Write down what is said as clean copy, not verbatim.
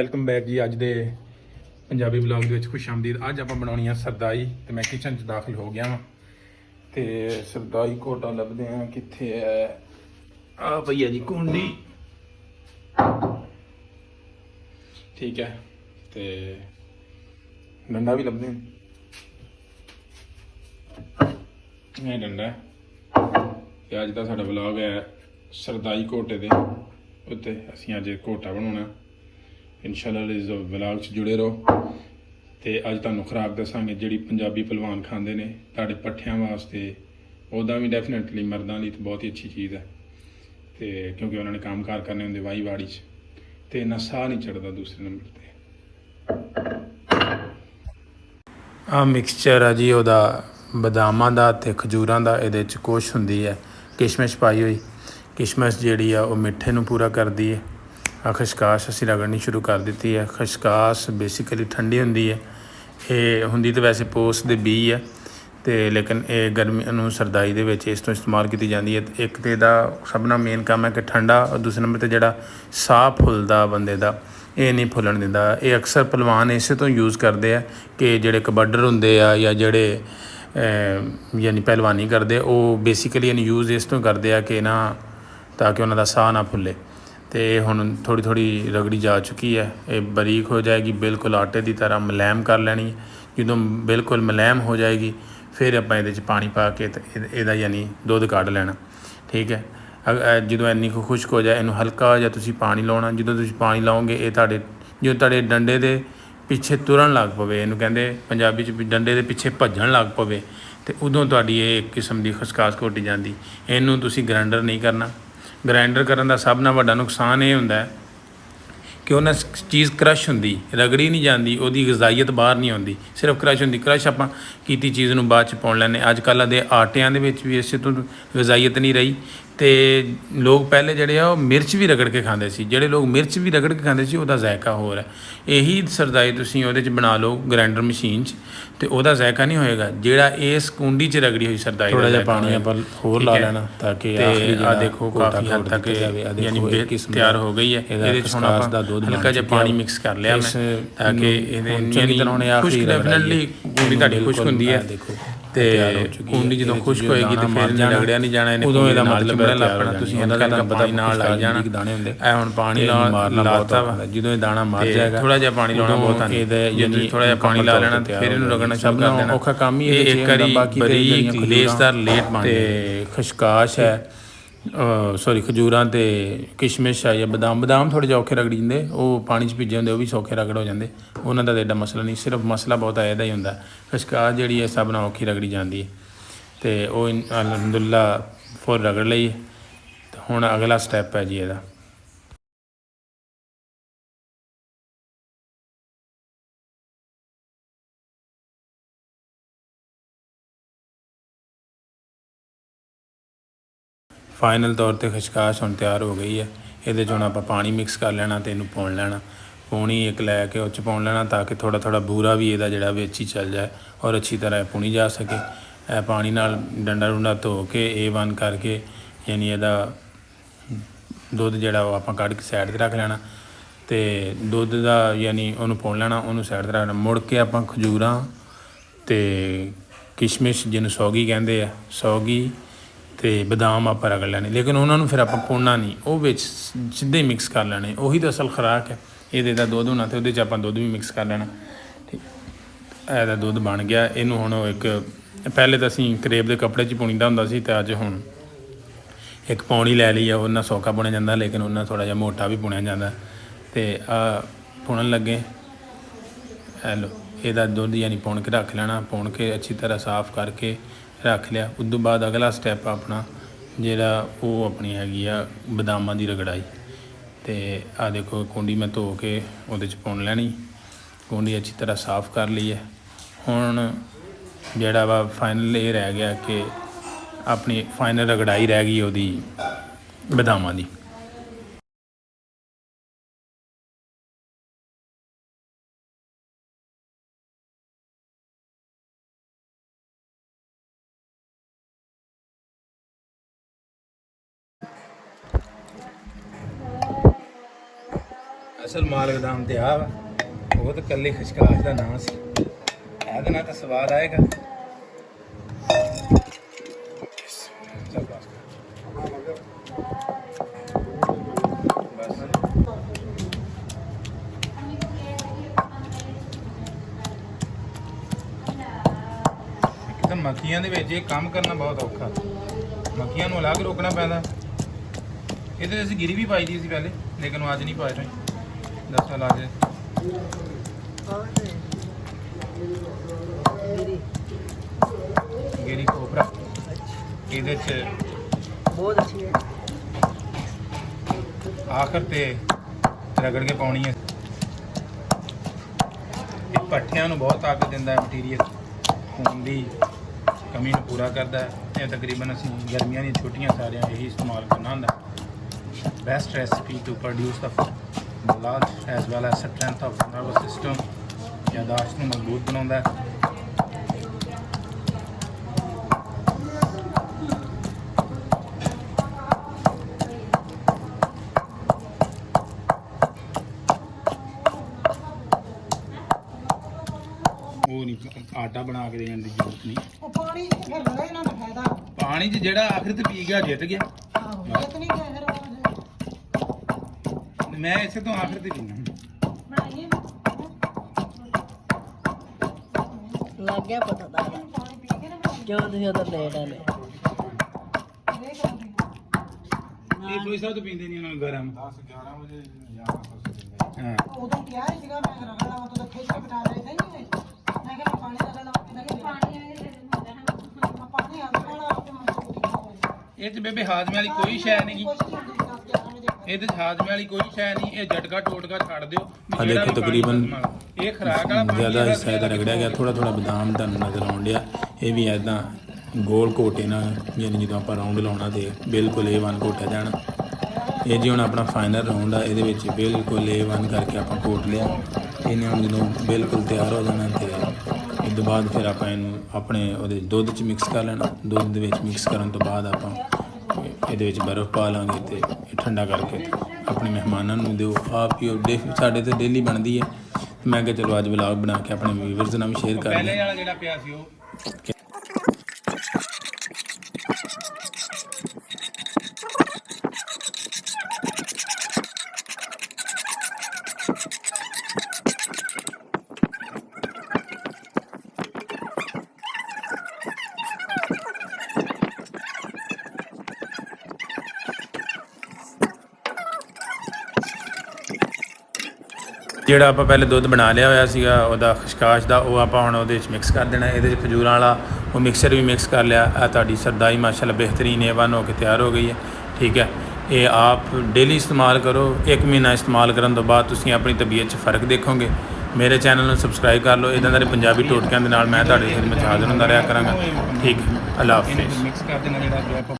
Welcome back ਜੀ। ਅੱਜ ਦੇ ਪੰਜਾਬੀ ਵਲੌਗ ਦੇ ਵਿੱਚ ਖੁਸ਼ ਆਮਦੀਦ। ਅੱਜ ਆਪਾਂ ਬਣਾਉਣੀ ਆ ਸਰਦਾਈ ਤੇ ਮੈਂ ਕਿਚਨ 'ਚ ਦਾਖਲ ਹੋ ਗਿਆ ਵਾਂ ਤੇ ਸਰਦਾਈ ਘੋਟਾ ਲੱਭਦੇ ਆ ਕਿੱਥੇ ਹੈ। ਆ ਪਈ ਹੈ ਜੀ ਕੁੰਡੀ, ਠੀਕ ਹੈ, ਤੇ ਡੰਡਾ ਵੀ ਲੱਭਦੇ ਆ। ਇਹ ਡੰਡਾ ਹੈ ਤੇ ਅੱਜ ਦਾ ਸਾਡਾ ਵਲੌਗ ਹੈ ਸਰਦਾਈ ਘੋਟੇ ਦੇ ਉੱਤੇ। ਅਸੀਂ ਅੱਜ ਘੋਟਾ ਬਣਾਉਣਾ। इंशाल्लाह इस व्लॉग च जुड़े रहो। तो अज तुहानूं खुराक दसांगे जिहड़ी पंजाबी पहलवान खांदे ने तुहाडे पट्ठियां वास्ते। उहदा भी डेफिनेटली मर्दां लई तो बहुत ही अच्छी चीज़ है, तो क्योंकि उन्होंने काम कार करने होंदे वाही वाड़ी च, तो इन्ना साह नहीं चढ़दा। दूसरे नंबर पर आ मिक्सचर है जी उहदा बदामां दा ते खजूरां दा। इहदे च कुछ हुंदी है किशमिश पाई हुई। किशमिश जिहड़ी आ ओह मिठे नूं पूरा करदी है। आ खशकाश असीं रगड़नी शुरू कर दी है। खशकाश बेसिकली ठंडी होंदी है। ये होंदी तो वैसे पोस दे बी है, तो लेकिन ये गर्मी नूं सरदाई दे विच इस तो इस्तेमाल की जाती है। एक तो इहदा सब नाल मेन काम है कि ठंडा, और दूसरे नंबर पर जिहड़ा साह फुलदा बंदे दा ये नहीं फुलन दिंदा। ये अक्सर पहलवान इसे तो यूज़ करते हैं कि जिहड़े कबड्डर हुंदे आ या जिहड़े यानी पहलवानी करते, वो बेसिकली यानी यूज़ इस तो करते हैं कि ना ताकि उन्हां दा साह ना फुले। तो हुण थोड़ी थोड़ी रगड़ी जा चुकी है। ये बरीक हो जाएगी, बिल्कुल आटे की तरह मुलायम कर लैनी। जो बिल्कुल मुलायम हो जाएगी फिर आप ये पानी पा के इहदा यानी दुध कढ़ लेना, ठीक है। जो इन्नी खुश्क हो जाए इनू हल्का जिहा तुसीं पानी लाउणा। जो तुसीं पानी लाओगे ये तुहाडे जो तुहाडे डंडे दे पिछे तुरन लग पवे, इनू कहंदे पंजाबी च डंडे दे पिछे भज्जण लग पवे, तो उदों तुहाडी ये एक किस्म की खसकास घोटी जाती। इनू तुसीं ग्राइंडर नहीं करना। ग्राइंडर करन दा सब नाल वड्डा नुकसान ये हुंदा है कि उन्हें चीज़ क्रश होंदी, रगड़ी नहीं जाती, उसकी गजाइत बाहर नहीं आती, सिर्फ क्रश होंदी। क्रश आपां कीती चीज़ नूं बाद च पाउण लैंदे। अजकल दे आटियां दे विच भी इसे तो गजाइत नहीं रही। तो लोग पहले जिहड़े आ मिर्च भी रगड़ के खांदे सी। जिहड़े लोग मिर्च भी रगड़ के खांदे सी उहदा जायका होर है। यही सरदाई तुसीं उहदे च बना लो ग्राइंडर मशीन च, तो उहदा जायका नहीं होएगा जिहड़ा इस कुंडी च रगड़ी हुई सरदाई। थोड़ा जिहा पानी आपां होर ला लेना ताकि आ देखो काफ़ी हद तक यानी तैयार हो गई है। इहदे च हुण आपां हल्का जिहा पानी मिक्स कर लिया मैं ताकि खुश्क डेफिनेटली कुंडी तुहाडी खुश्क हुंदी है। तो कुंडी जो खुश्क होएगी तो फिर रगड़िया नहीं जाना, उदों इहदा मतलब है अपना तुसीं हल्का हल्का पानी नाल लाई जाना। ए हुण पानी लाता वा, जो दाना मर जाएगा थोड़ा जिहा पानी लाना बहुत है। जो थोड़ा जिहा पानी ला लेना फिर इहनूं रगड़ना शुरू कर देना। औखा काम ही एक करी बरीक लेसदार लेट बन जाए। खशकाश है सॉरी खजूरां ते किशमिश है या बदाम थोड़े जिहे औखे रगड़ी जांदे, वो पानी च भिजे होंदे, वो भी सौखे रगड़ हो जाते। उन्हां दा एडा मसला नहीं, सिर्फ मसला बहुत इहदा ही हुंदा। खशकाश जिहड़ी है सब नाल औखी रगड़ी जाती है। तो वह अलहमदुलिल्लाह फुल रगड़ लई। तो हुण अगला स्टैप है जी इहदा। फाइनल तौर पर खशकाश हुण तैयार हो गई है। ये हुण आपां पानी मिक्स कर लेना तो इनू पुण लेना। पूनी एक लैके उस पुण लेना ताकि थोड़ा थोड़ा बूरा भी इहदा जिहड़ा विच ही चल जाए और अच्छी तरह पुणी जा सके। पानी नाल डंडा डुंडा धो के A1 करके यानी इहदा दुध जिहड़ा वो आपां कढ़ के साइड ते रख लेना। तो दुध दा यानी उहनूं पुण लेना, उहनूं साइड ते रखना। मुड़ के आपां खजूरां ते किशमिश जिन्हूं सौगी कहंदे आ, सौगी तो बदाम आप रगड़ लैने, लेकिन उन्होंने फिर आप पुणना नहीं, वो बिच सीधे मिक्स कर लेने। उही तो असल खुराक है। ये दुध होना तो वो आप दुध भी मिक्स कर लेना, ठीक। यदा दुध बन गया। इनू हुण एक पहले तो असीं करेब के कपड़े च पुणीदा हुंदा सी, तो अज हुण एक पौनी लै ली है। उन्ना सौखा पुणिया जांदा, लेकिन उन्ना थोड़ा जिहा मोटा भी पुणिया जांदा। तो पुणन लगे लो यदा दुध यानी पुण के रख लेना। पुण के अच्छी तरह साफ करके रख लिया। उस तो बाद अगला स्टैप अपना जिहड़ा वो अपनी हैगी आ बदामां दी रगड़ाई। तो आ देखो कुंडी मैं धो के उहदे च पुण लैनी। कुंडी अच्छी तरह साफ कर ली है। हुण जिहड़ा वा फाइनल ये रह गया कि अपनी फाइनल रगड़ाई रह गई उहदी बदामां दी। ਅਸਲ ਮਾਲ ਬਦਾਮ ਤੇ ਆ ਵਾ, ਉਹ ਤਾਂ ਕੱਲੇ ਖਸ਼ਕਾਸ਼ ਦਾ ਨਾਂ ਸੀ। ਇਹਦੇ ਨਾਲ ਤਾਂ ਸਵਾਦ ਆਏਗਾ। ਮੱਖੀਆਂ ਦੇ ਵਿੱਚ ਇਹ ਕੰਮ ਕਰਨਾ ਬਹੁਤ ਔਖਾ, ਮੱਖੀਆਂ ਨੂੰ ਅਲੱਗ ਰੋਕਣਾ ਪੈਂਦਾ। ਇਹਦੇ ਅਸੀਂ ਗਿਰੀ ਵੀ ਪਾਈ ਦੀ ਸੀ ਪਹਿਲੇ, ਲੇਕਿਨ ਉਹ ਅੱਜ ਨਹੀਂ ਪਾਏ ਰਹੇ। ਦੱਸੋ ਲਾ ਦੇ ਗਿਰੀ ਕੋਪਰਾ ਇਹਦੇ ਚ ਬਹੁਤ ਅੱਛੀ ਹੈ। ਆਖਰ ਤੇ ਰਗੜ ਕੇ ਪਾਉਣੀ ਹੈ। ਇਹ ਪੱਠਿਆਂ ਨੂੰ ਬਹੁਤ ਤਾਕਤ ਦਿੰਦਾ ਹੈ, ਮਟੀਰੀਅਲ ਖੂਨ ਦੀ ਕਮੀ ਨੂੰ ਪੂਰਾ ਕਰਦਾ ਹੈ। ਇਹ ਤਕਰੀਬਨ ਅਸੀਂ ਗਰਮੀਆਂ ਦੀਆਂ ਛੁੱਟੀਆਂ ਸਾਰਿਆਂ ਇਹੀ ਇਸਤੇਮਾਲ ਕਰਨਾ ਹੁੰਦਾ। Best recipe to produce the blood as well as strength of nervous system, ਯਾਦਾਸ਼ਤ ਨੂੰ ਮਜ਼ਬੂਤ ਬਣਾਉਂਦਾ ਹੈ। ਉਹ ਨਹੀਂ ਆਟਾ ਬਣਾ ਕੇ ਦੇਣ ਦੀ ਜ਼ਰੂਰਤ ਨਹੀਂ। ਉਹ ਪਾਣੀ ਚ ਫਿਰ ਲੜੇ ਇਹਨਾਂ ਦਾ ਫਾਇਦਾ। ਪਾਣੀ 'ਚ ਜਿਹੜਾ ਆਖਰ ਤੇ ਪੀ ਗਿਆ ਜਿੱਤ ਗਿਆ। ਆਹੋ ਇਹ ਤਾਂ ਨਹੀਂ ਗਿਆ ਫਿਰ ਮੈਂ ਇਸੇ ਤੋਂ ਆਖਰ ਤੇ ਪੀਣਾ। ਬਣਾਈਏ ਲੱਗ ਗਿਆ ਪਤਾ ਦਾ ਪਾਣੀ ਪੀ ਕੇ ਨਾ ਕਿਉਂ ਤੁਸੀਂ ਉਧਰ ਲੇਟ ਆਲੇ ਇਹ ਕੋਈ ਸਾਹਿਬ ਤੋਂ ਪੀਂਦੇ ਨਹੀਂ ਉਹਨਾਂ ਨੂੰ ਗਰਮ 10-11 ਵਜੇ ਹਾਂ। ਉਦੋਂ ਕਿਹਾ ਹੀ ਸੀਗਾ ਮੈਂ ਰਗੜਾ ਵਾ ਤਾਂ ਖੇਚ ਕੇ ਬਿਠਾ ਦੇ ਨਹੀਂ ਮੈਂ ਕਿਹਾ ਪਾਣੀ ਦਾ ਗਲਾ ਪਾਣੀ ਪਾਣੀ ਆ ਵਾਲਾ ਆਪੇ ਇਹ 'ਚ ਬੇਬੇ ਹਾਜ਼ਮੇ ਵਾਲੀ ਕੋਈ ਸ਼ੈ ਨਹੀਂ। ਇਹਦੇ 'ਚ ਹਾਜ਼ਮੇ ਵਾਲੀ ਕੋਈ ਸ਼ੈ ਨਹੀਂ। ਇਹ ਝਟਕਾ ਟੋਟਕਾ ਛੱਡ ਦਿਓ। ਆ ਦੇਖੋ ਤਕਰੀਬਨ ਇਹ ਖਰਾਕ ਵਾਲਾ ਪਾਣੀ ਜ਼ਿਆਦਾ ਹਿੱਸਾ ਇਹਦਾ ਰਗੜਿਆ ਗਿਆ। ਥੋੜਾ ਥੋੜਾ ਬਦਾਮ ਤੁਹਾਨੂੰ ਨਜ਼ਰ ਆਉਣ ਡਿਆ। ਇਹ ਵੀ ਐਦਾਂ ਗੋਲ ਘੋਟੇ ਨਾਲ, ਯਾਨੀ ਜਦੋਂ ਆਪਾਂ ਰਾਉਂਡ ਲਾਉਣਾ ਤੇ ਬਿਲਕੁਲ A1 ਘੋਟਿਆ ਜਾਣਾ। ਇਹ ਜੀ ਹੁਣ ਆਪਣਾ ਫਾਈਨਲ ਰਾਉਂਡ ਆ, ਇਹਦੇ ਵਿੱਚ ਬਿਲਕੁਲ A1 ਕਰਕੇ ਆਪਾਂ ਘੋਟ ਲਿਆ। ਇਹਨੇ ਹੁਣ ਜਦੋਂ ਬਿਲਕੁਲ ਤਿਆਰ ਹੋ ਜਾਣਾ ਤੇ ਇਸ ਤੋਂ ਬਾਅਦ ਫਿਰ ਆਪਾਂ ਇਹਨੂੰ ਆਪਣੇ ਉਹਦੇ ਦੁੱਧ 'ਚ ਮਿਕਸ ਕਰ ਲੈਣਾ। ਦੁੱਧ ਦੇ ਵਿੱਚ ਮਿਕਸ ਕਰਨ ਤੋਂ ਬਾਅਦ ਆਪਾਂ ਇਹਦੇ ਵਿੱਚ ਬਰਫ਼ ਪਾ ਲਾਂਗੇ ਤੇ ਇਹ ਠੰਡਾ ਕਰਕੇ ਆਪਣੇ ਮਹਿਮਾਨਾਂ ਨੂੰ ਦਿਓ। ਆਪ ਹੀ ਸਾਡੇ ਤੇ ਡੇਲੀ ਬਣਦੀ ਹੈ। ਮੈਂ ਕਿਹਾ ਚਲੋ ਅੱਜ ਵਲੌਗ ਬਣਾ ਕੇ ਆਪਣੇ ਵੀਵਰਸ ਨਾਲ ਵੀ ਸ਼ੇਅਰ ਕਰ ਪਹਿਲੇ ਲਈਏ। ਵਾਲਾ ਜਿਹੜਾ ਪਿਆ ਸੀ ਉਹ ਜਿਹੜਾ ਆਪਾਂ ਪਹਿਲੇ ਦੁੱਧ ਬਣਾ ਲਿਆ ਹੋਇਆ ਸੀਗਾ ਉਹਦਾ ਖਸ਼ਕਾਸ਼ ਦਾ, ਉਹ ਆਪਾਂ ਹੁਣ ਉਹਦੇ ਵਿੱਚ ਮਿਕਸ ਕਰ ਦੇਣਾ। ਇਹਦੇ 'ਚ ਖਜੂਰਾਂ ਵਾਲਾ ਉਹ ਮਿਕਸਰ ਵੀ ਮਿਕਸ ਕਰ ਲਿਆ। ਇਹ ਤੁਹਾਡੀ ਸਰਦਾਈ ਮਾਸ਼ਾਅੱਲਾ ਬਿਹਤਰੀਨ A1 ਹੋ ਕੇ ਤਿਆਰ ਹੋ ਗਈ ਹੈ। ਠੀਕ ਹੈ, ਇਹ ਆਪ ਡੇਲੀ ਇਸਤੇਮਾਲ ਕਰੋ। 1 ਮਹੀਨਾ ਇਸਤੇਮਾਲ ਕਰਨ ਤੋਂ ਬਾਅਦ ਤੁਸੀਂ ਆਪਣੀ ਤਬੀਅਤ 'ਚ ਫ਼ਰਕ ਦੇਖੋਗੇ। ਮੇਰੇ ਚੈਨਲ ਨੂੰ ਸਬਸਕ੍ਰਾਈਬ ਕਰ ਲਓ। ਇੱਦਾਂ ਦੇ ਪੰਜਾਬੀ ਟੋਟਕਿਆਂ ਦੇ ਨਾਲ ਮੈਂ ਤੁਹਾਡੇ ਖਿਦਮਤ 'ਚ ਹਾਜ਼ਰ ਹੁੰਦਾ ਰਿਹਾ ਕਰਾਂਗਾ। ਠੀਕ ਹੈ, ਅੱਲਾ ਹਾਫਿਜ਼। ਮਿਕਸ ਕਰ ਦੇਣਾ ਜਿਹੜਾ